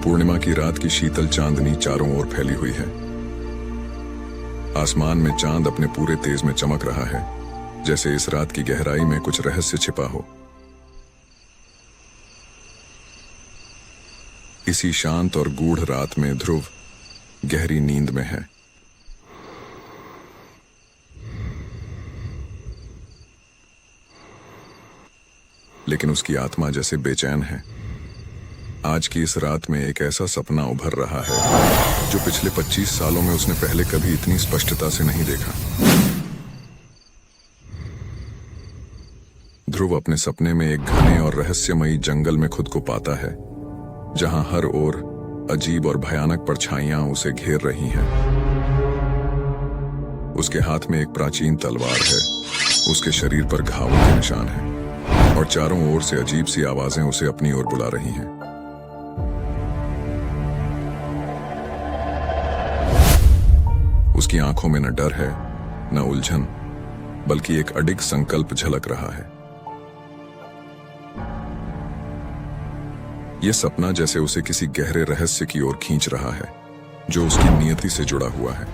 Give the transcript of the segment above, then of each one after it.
पूर्णिमा की रात की शीतल चांदनी चारों ओर फैली हुई है। आसमान में चांद अपने पूरे तेज में चमक रहा है, जैसे इस रात की गहराई में कुछ रहस्य छिपा हो। इसी शांत और गूढ़ रात में ध्रुव गहरी नींद में है। लेकिन उसकी आत्मा जैसे बेचैन है। आज की इस रात में एक ऐसा सपना उभर रहा है जो पिछले 25 सालों में उसने पहले कभी इतनी स्पष्टता से नहीं देखा। ध्रुव अपने सपने में एक घने और रहस्यमयी जंगल में खुद को पाता है, जहां हर ओर अजीब और भयानक परछाइयां उसे घेर रही हैं। उसके हाथ में एक प्राचीन तलवार है, उसके शरीर पर घावों के निशान हैं, और चारों ओर से अजीब सी आवाजें उसे अपनी ओर बुला रही हैं। उसकी आंखों में न डर है, न उलझन, बल्कि एक अडिग संकल्प झलक रहा है। यह सपना जैसे उसे किसी गहरे रहस्य की ओर खींच रहा है, जो उसकी नियति से जुड़ा हुआ है।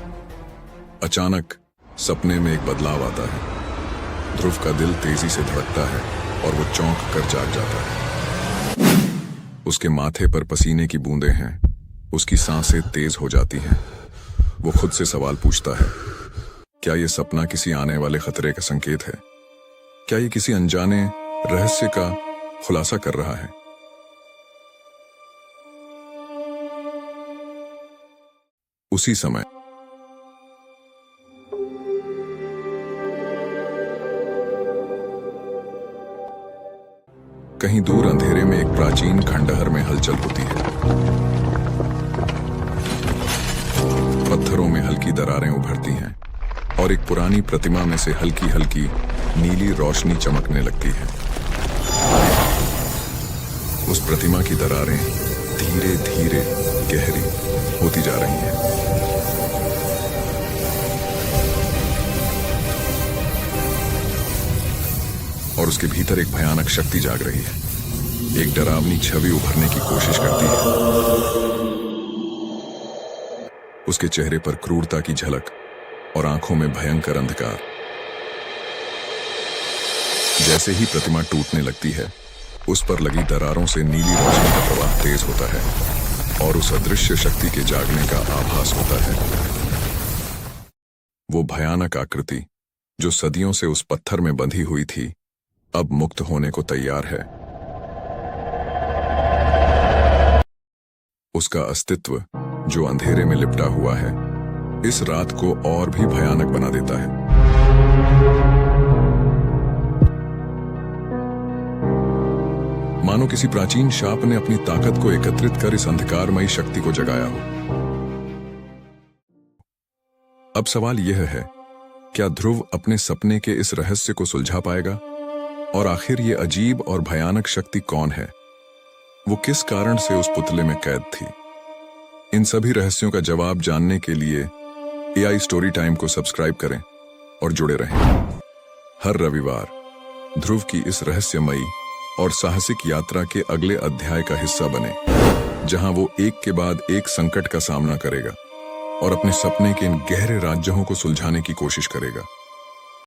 अचानक सपने में एक बदलाव आता है। ध्रुव का दिल तेजी से धड़कता है और वो चौंक कर जाग जाता है। उसके माथे पर पसीने की बूंदें हैं, उसकी सांसें तेज हो जाती हैं। वो खुद से सवाल पूछता है, क्या ये सपना किसी आने वाले खतरे का संकेत है? क्या ये किसी अनजाने रहस्य का खुलासा कर रहा है? उसी समय कहीं दूर अंधेरे में एक प्राचीन खंडहर में हलचल होती है। पत्थरों में हल्की दरारें उभरती हैं और एक पुरानी प्रतिमा में से हल्की हल्की नीली रोशनी चमकने लगती है। उस प्रतिमा की दरारें धीरे धीरे गहरी होती जा रही हैं। और उसके भीतर एक भयानक शक्ति जाग रही है। एक डरावनी छवि उभरने की कोशिश करती है। उसके चेहरे पर क्रूरता की झलक और आंखों में भयंकर अंधकार। जैसे ही प्रतिमा टूटने लगती है, उस पर लगी दरारों से नीली रोशनी का प्रवाह तेज होता है और उस अदृश्य शक्ति के जागने का आभास होता है। वो भयानक आकृति जो सदियों से उस पत्थर में बंधी हुई थी, अब मुक्त होने को तैयार है। उसका अस्तित्व जो अंधेरे में लिपटा हुआ है, इस रात को और भी भयानक बना देता है। मानो किसी प्राचीन शाप ने अपनी ताकत को एकत्रित कर इस अंधकारमयी शक्ति को जगाया हो। अब सवाल यह है, क्या ध्रुव अपने सपने के इस रहस्य को सुलझा पाएगा? और आखिर ये अजीब और भयानक शक्ति कौन है? वो किस कारण से उस पुतले में कैद थी? इन सभी रहस्यों का जवाब जानने के लिए AI स्टोरी टाइम को सब्सक्राइब करें और जुड़े रहें। हर रविवार ध्रुव की इस रहस्यमयी और साहसिक यात्रा के अगले अध्याय का हिस्सा बने, जहां वो एक के बाद एक संकट का सामना करेगा और अपने सपने के इन गहरे राज़ों को सुलझाने की कोशिश करेगा।